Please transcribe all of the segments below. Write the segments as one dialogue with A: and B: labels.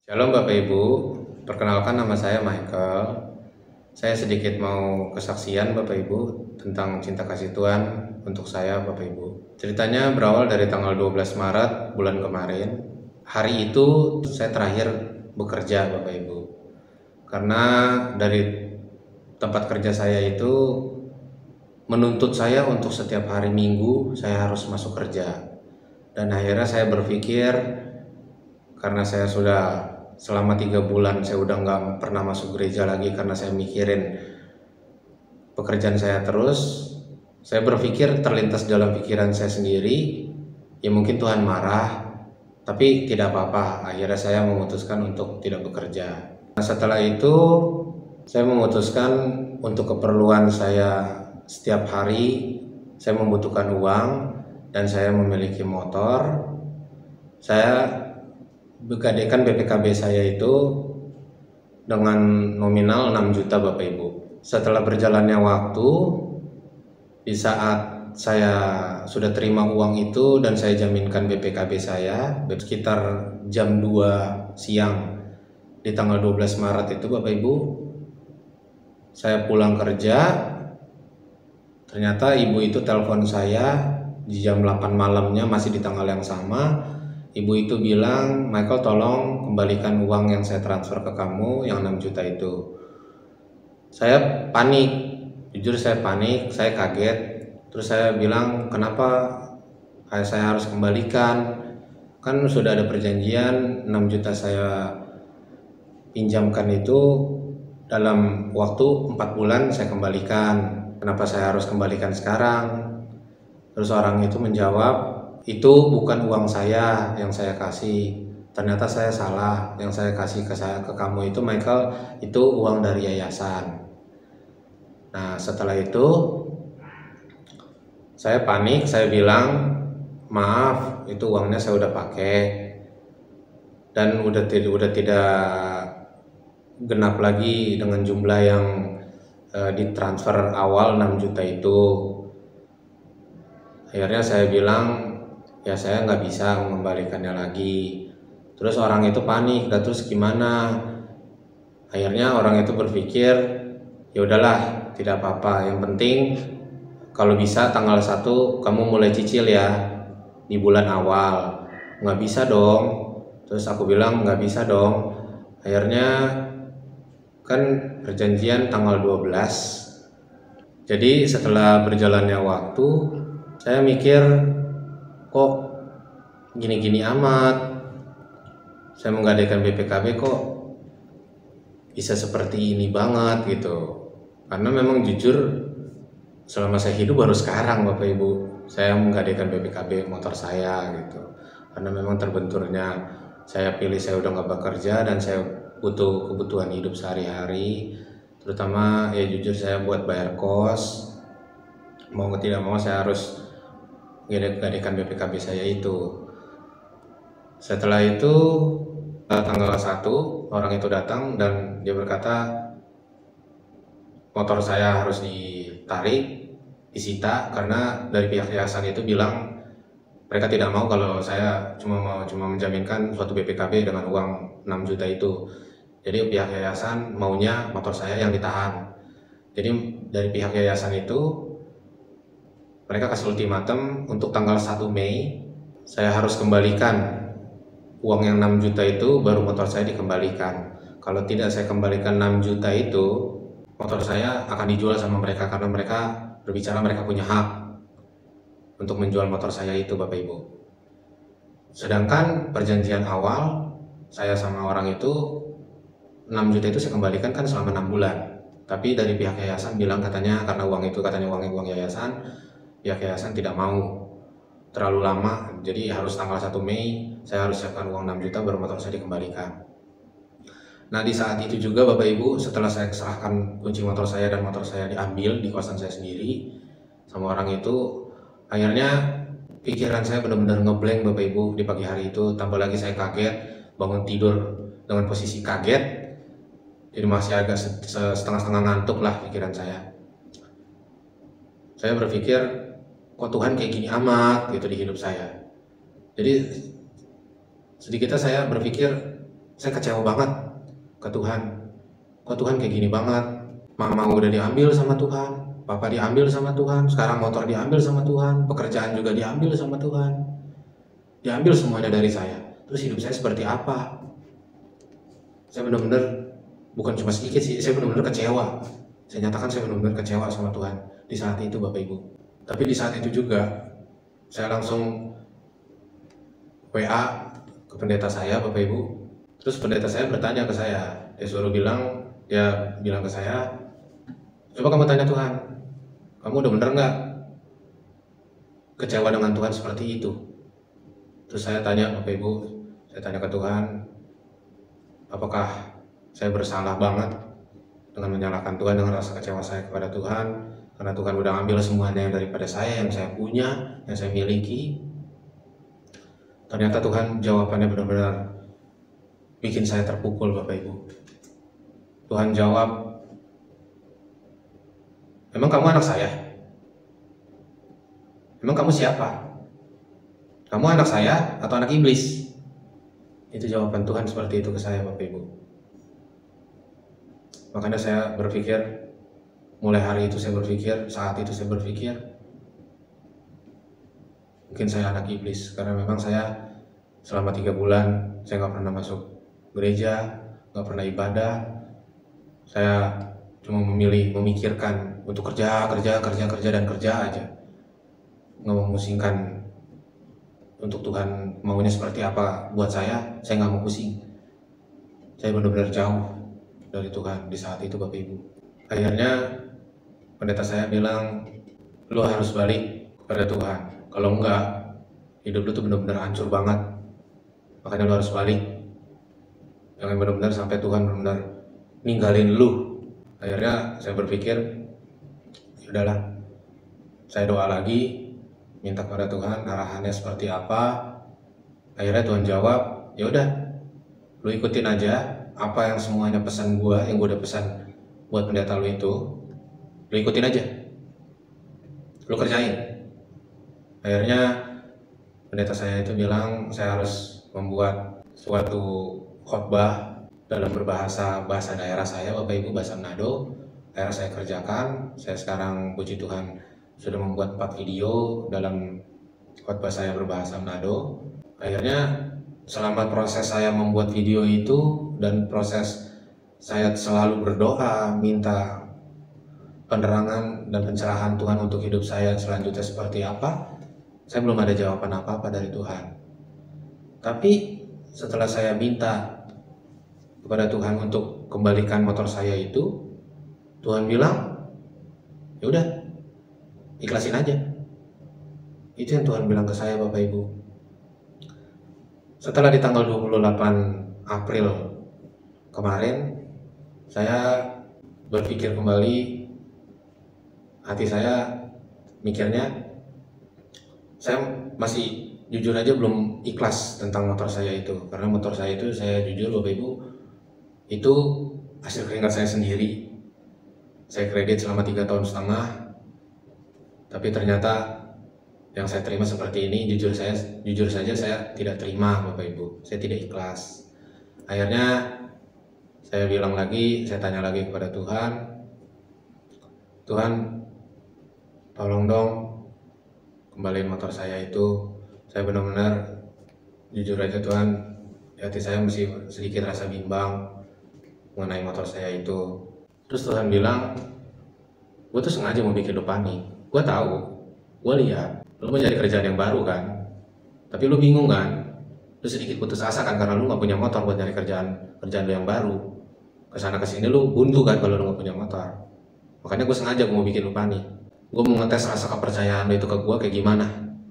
A: Shalom Bapak Ibu, perkenalkan nama saya Michael. Saya sedikit mau kesaksian Bapak Ibu tentang cinta kasih Tuhan untuk saya Bapak Ibu. Ceritanya berawal dari tanggal 12 Maret bulan kemarin. Hari itu saya terakhir bekerja Bapak Ibu. Karena dari tempat kerja saya itu menuntut saya untuk setiap hari Minggu saya harus masuk kerja. Dan akhirnya saya berpikir, karena saya sudah selama 3 bulan saya udah nggak pernah masuk gereja lagi karena saya mikirin pekerjaan saya terus. Saya berpikir, terlintas dalam pikiran saya sendiri, ya mungkin Tuhan marah, tapi tidak apa-apa. Akhirnya saya memutuskan untuk tidak bekerja. Nah, setelah itu saya memutuskan untuk keperluan saya setiap hari, saya membutuhkan uang dan saya memiliki motor. Saya menggadaikan BPKB saya itu dengan nominal 6 juta Bapak Ibu. Setelah berjalannya waktu, di saat saya sudah terima uang itu dan saya jaminkan BPKB saya, sekitar jam 2 siang di tanggal 12 Maret itu Bapak Ibu, saya pulang kerja. Ternyata ibu itu telepon saya di jam 8 malamnya, masih di tanggal yang sama. Ibu itu bilang, "Michael, tolong kembalikan uang yang saya transfer ke kamu, yang 6 juta itu." Saya panik, jujur saya panik, saya kaget. Terus saya bilang, "Kenapa saya harus kembalikan? Kan sudah ada perjanjian 6 juta saya pinjamkan itu dalam waktu 4 bulan saya kembalikan. Kenapa saya harus kembalikan sekarang?" Terus orang itu menjawab, "Itu bukan uang saya yang saya kasih. Ternyata saya salah. Yang saya kasih ke kamu itu, Michael, itu uang dari yayasan." Nah, setelah itu saya panik, saya bilang, "Maaf, itu uangnya saya udah pakai dan udah tidak genap lagi dengan jumlah yang ditransfer awal 6 juta itu." Akhirnya saya bilang, ya saya nggak bisa mengembalikannya lagi. Terus orang itu panik, dan terus gimana? Akhirnya orang itu berpikir, ya udahlah, tidak apa-apa. Yang penting kalau bisa tanggal 1 kamu mulai cicil ya di bulan awal. Nggak bisa dong. Terus aku bilang nggak bisa dong. Akhirnya kan perjanjian tanggal 12. Jadi setelah berjalannya waktu, saya mikir, kok gini-gini amat. Saya menggadaikan BPKB kok bisa seperti ini banget gitu. Karena memang jujur selama saya hidup baru sekarang Bapak Ibu saya menggadaikan BPKB motor saya gitu. Karena memang terbenturnya saya pilih, saya udah nggak bekerja dan saya butuh kebutuhan hidup sehari-hari. Terutama ya jujur saya buat bayar kos. Mau tidak mau saya harus menggadaikan BPKB saya itu. Setelah itu tanggal 1 orang itu datang dan dia berkata motor saya harus ditarik, disita, karena dari pihak yayasan itu bilang mereka tidak mau kalau saya cuma menjaminkan suatu BPKB dengan uang 6 juta itu. Jadi pihak yayasan maunya motor saya yang ditahan. Jadi dari pihak yayasan itu mereka kasih ultimatum untuk tanggal 1 Mei saya harus kembalikan uang yang 6 juta itu, baru motor saya dikembalikan. Kalau tidak saya kembalikan 6 juta itu, motor saya akan dijual sama mereka, karena mereka berbicara mereka punya hak untuk menjual motor saya itu Bapak Ibu. Sedangkan perjanjian awal saya sama orang itu 6 juta itu saya kembalikan kan selama 6 bulan. Tapi dari pihak yayasan bilang katanya karena uang itu katanya uang yayasan, pihak yayasan tidak mau terlalu lama, jadi harus tanggal 1 Mei saya harus siapkan uang 6 juta baru motor saya dikembalikan. Nah, di saat itu juga Bapak Ibu, setelah saya serahkan kunci motor saya dan motor saya diambil di kosan saya sendiri sama orang itu, akhirnya pikiran saya benar-benar ngeblank Bapak Ibu di pagi hari itu. Tambah lagi saya kaget, bangun tidur dengan posisi kaget, jadi masih agak setengah-setengah ngantuk lah pikiran saya. Saya berpikir, kok Tuhan kayak gini amat gitu di hidup saya. Jadi sedikitnya saya berpikir, saya kecewa banget ke Tuhan. Kok Tuhan kayak gini banget? Mama udah diambil sama Tuhan, papa diambil sama Tuhan, sekarang motor diambil sama Tuhan, pekerjaan juga diambil sama Tuhan. Diambil semuanya dari saya. Terus hidup saya seperti apa? Saya benar-benar, bukan cuma sedikit sih, saya benar-benar kecewa. Saya nyatakan saya benar-benar kecewa sama Tuhan di saat itu, Bapak Ibu. Tapi di saat itu juga, saya langsung WA ke pendeta saya, Bapak Ibu. Terus pendeta saya bertanya ke saya, dia bilang ke saya, coba kamu tanya Tuhan, kamu udah bener nggak kecewa dengan Tuhan seperti itu? Terus saya tanya, Bapak Ibu, saya tanya ke Tuhan, apakah saya bersalah banget dengan menyalahkan Tuhan, dengan rasa kecewa saya kepada Tuhan, karena Tuhan udah ambil semuanya daripada saya, yang saya punya, yang saya miliki. Ternyata Tuhan jawabannya benar-benar bikin saya terpukul, Bapak Ibu. Tuhan jawab, emang kamu anak saya? Emang kamu siapa? Kamu anak saya atau anak iblis? Itu jawaban Tuhan seperti itu ke saya, Bapak Ibu. Makanya saya berpikir, mulai hari itu saya berpikir, saat itu saya berpikir, mungkin saya anak iblis, karena memang saya selama 3 bulan saya nggak pernah masuk gereja, nggak pernah ibadah. Saya cuma memikirkan untuk kerja aja, nggak memusingkan untuk Tuhan maunya seperti apa buat saya nggak mau pusing. Saya benar-benar jauh dari Tuhan di saat itu, Bapak Ibu. Akhirnya pendeta saya bilang, lu harus balik kepada Tuhan, kalau enggak hidup lu tuh benar-benar hancur banget, makanya lu harus balik, jangan benar-benar sampai Tuhan benar-benar ninggalin lu. Akhirnya saya berpikir, ya udahlah, saya doa lagi, minta kepada Tuhan arahannya seperti apa. Akhirnya Tuhan jawab, ya udah, lu ikutin aja apa yang semuanya pesan gua, yang gua udah pesan buat pendeta lu itu, lu ikutin aja, lu kerjain. Akhirnya pendeta saya itu bilang saya harus membuat suatu khotbah dalam bahasa daerah saya, Bapak Ibu, bahasa Manado. Akhirnya saya kerjakan. Saya sekarang puji Tuhan sudah membuat 4 video dalam khotbah saya berbahasa Manado. Akhirnya selama proses saya membuat video itu dan proses saya selalu berdoa minta penerangan dan pencerahan Tuhan untuk hidup saya selanjutnya seperti apa, saya belum ada jawaban apa-apa dari Tuhan. Tapi setelah saya minta kepada Tuhan untuk kembalikan motor saya itu, Tuhan bilang, ya udah, ikhlasin aja. Itu yang Tuhan bilang ke saya, Bapak Ibu. Setelah di tanggal 28 April kemarin, saya berpikir kembali, hati saya mikirnya, saya masih jujur aja belum ikhlas tentang motor saya itu. Karena motor saya itu, saya jujur Bapak Ibu, itu hasil keringat saya sendiri. Saya kredit selama 3,5 tahun, tapi ternyata yang saya terima seperti ini, jujur saja saya tidak terima, Bapak Ibu. Saya tidak ikhlas. Akhirnya saya bilang lagi, saya tanya lagi kepada Tuhan, Tuhan, tolong dong kembaliin motor saya itu. Saya benar-benar jujur aja Tuhan, hati saya masih sedikit rasa bimbang mengenai motor saya itu. Terus Tuhan bilang, gue tuh sengaja mau bikin lu panik. Gue tahu, gue lihat lu mau cari kerjaan yang baru kan, tapi lu bingung kan, lu sedikit putus asa kan karena lu nggak punya motor buat nyari kerjaan lu yang baru. Kesana kesini lu buntu kan kalau lu nggak punya motor. Makanya gue sengaja mau bikin lu panik. Gue mau ngetes rasa kepercayaan lu itu ke gue kayak gimana.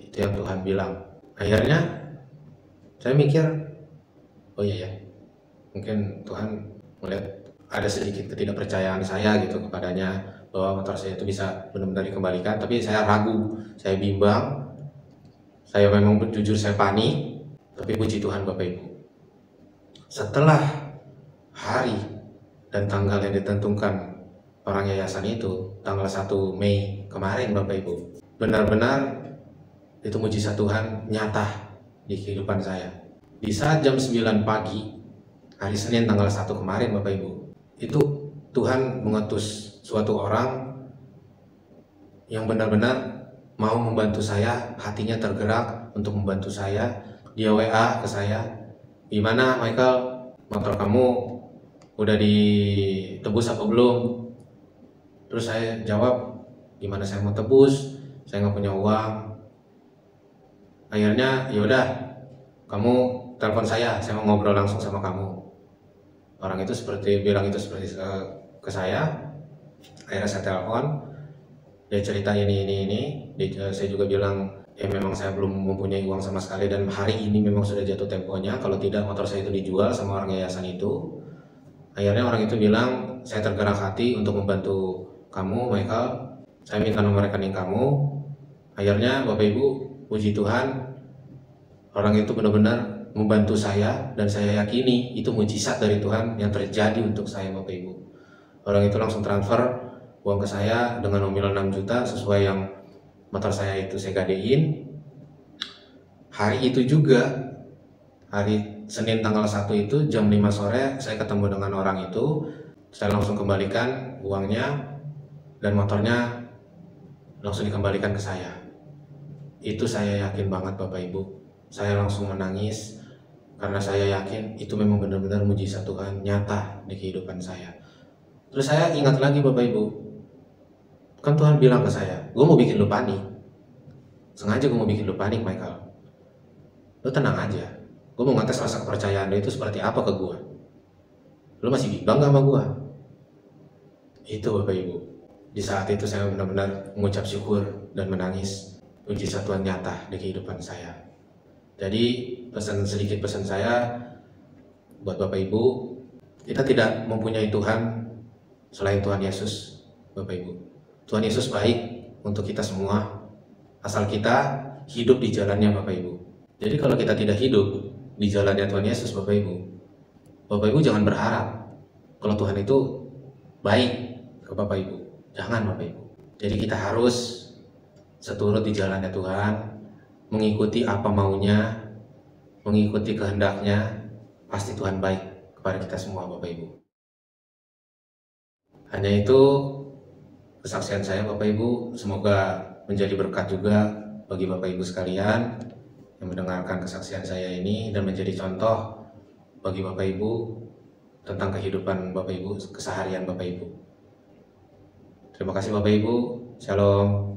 A: Itu yang Tuhan bilang. Akhirnya saya mikir, oh iya ya, mungkin Tuhan melihat ada sedikit ketidakpercayaan saya gitu kepadanya, bahwa motor saya itu bisa benar-benar dikembalikan. Tapi saya ragu, saya bimbang, saya memang jujur saya panik. Tapi puji Tuhan Bapak Ibu, setelah hari dan tanggal yang ditentukan orang yayasan itu, tanggal 1 Mei kemarin Bapak Ibu, benar-benar itu mujizat Tuhan nyata di kehidupan saya. Di saat jam 9 pagi hari Senin tanggal 1 kemarin Bapak Ibu. Itu Tuhan mengutus suatu orang yang benar-benar mau membantu saya, hatinya tergerak untuk membantu saya. Dia WA ke saya, "Gimana Michael, motor kamu udah ditebus apa belum?" Terus saya jawab, "Gimana saya mau tebus? Saya nggak punya uang." Akhirnya, "Yaudah, kamu telepon saya mau ngobrol langsung sama kamu." Orang itu bilang itu seperti ke saya. Akhirnya saya telepon, dia cerita ini. Saya juga bilang, ya memang saya belum mempunyai uang sama sekali dan hari ini memang sudah jatuh temponya, kalau tidak motor saya itu dijual sama orang yayasan itu. Akhirnya orang itu bilang, "Saya tergerak hati untuk membantu kamu Michael, saya minta nomor rekening kamu." Akhirnya Bapak Ibu, puji Tuhan, orang itu benar-benar membantu saya dan saya yakini itu mujizat dari Tuhan yang terjadi untuk saya Bapak Ibu. Orang itu langsung transfer uang ke saya dengan nominal 6 juta sesuai yang motor saya itu saya gadein. Hari itu juga, hari Senin tanggal 1 itu jam 5 sore saya ketemu dengan orang itu. Saya langsung kembalikan uangnya dan motornya langsung dikembalikan ke saya. Itu saya yakin banget Bapak Ibu. Saya langsung menangis karena saya yakin itu memang benar-benar mujizat Tuhan nyata di kehidupan saya. Terus saya ingat lagi Bapak Ibu, kan Tuhan bilang ke saya, "Gue mau bikin lu panik. Sengaja gue mau bikin lu panik Michael. Lu tenang aja. Gue mau ngetes rasa kepercayaan lu itu seperti apa ke gue. Lu masih bimbang gak sama gue?" Itu Bapak Ibu. Di saat itu saya benar-benar mengucap syukur dan menangis. Mujizat Tuhan nyata di kehidupan saya. Jadi sedikit pesan saya buat Bapak Ibu, kita tidak mempunyai Tuhan selain Tuhan Yesus Bapak Ibu. Tuhan Yesus baik untuk kita semua, asal kita hidup di jalannya Bapak Ibu. Jadi kalau kita tidak hidup di jalannya Tuhan Yesus Bapak Ibu jangan berharap kalau Tuhan itu baik ke Bapak Ibu. Jangan Bapak Ibu. Jadi kita harus seturut di jalannya Tuhan, mengikuti apa maunya, mengikuti kehendaknya. Pasti Tuhan baik kepada kita semua Bapak Ibu. Hanya itu kesaksian saya Bapak Ibu, semoga menjadi berkat juga bagi Bapak Ibu sekalian yang mendengarkan kesaksian saya ini dan menjadi contoh bagi Bapak Ibu tentang kehidupan Bapak Ibu, keseharian Bapak Ibu. Terima kasih Bapak Ibu, Shalom.